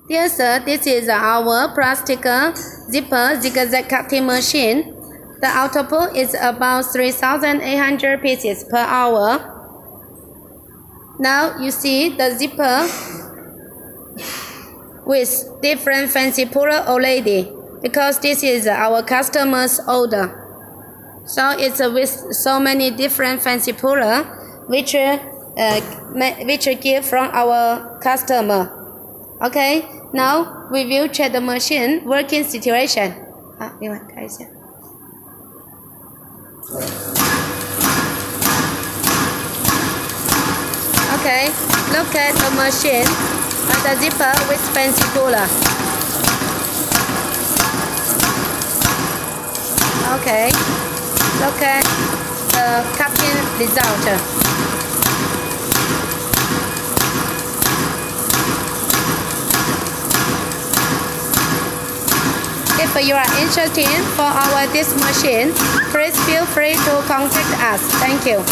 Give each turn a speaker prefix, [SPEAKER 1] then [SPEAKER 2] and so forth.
[SPEAKER 1] Dear sir, this is our plastic zipper zigzag cutting machine. The output is about 3,800 pieces per hour. Now you see the zipper with different fancy puller already, because this is our customer's order. So it's with so many different fancy puller which give from our customer. Okay, now we will check the machine working situation. Okay, look at the machine and the zipper with fancy puller. Okay, look at the cutting result. If you are interested for this machine, please feel free to contact us. Thank you.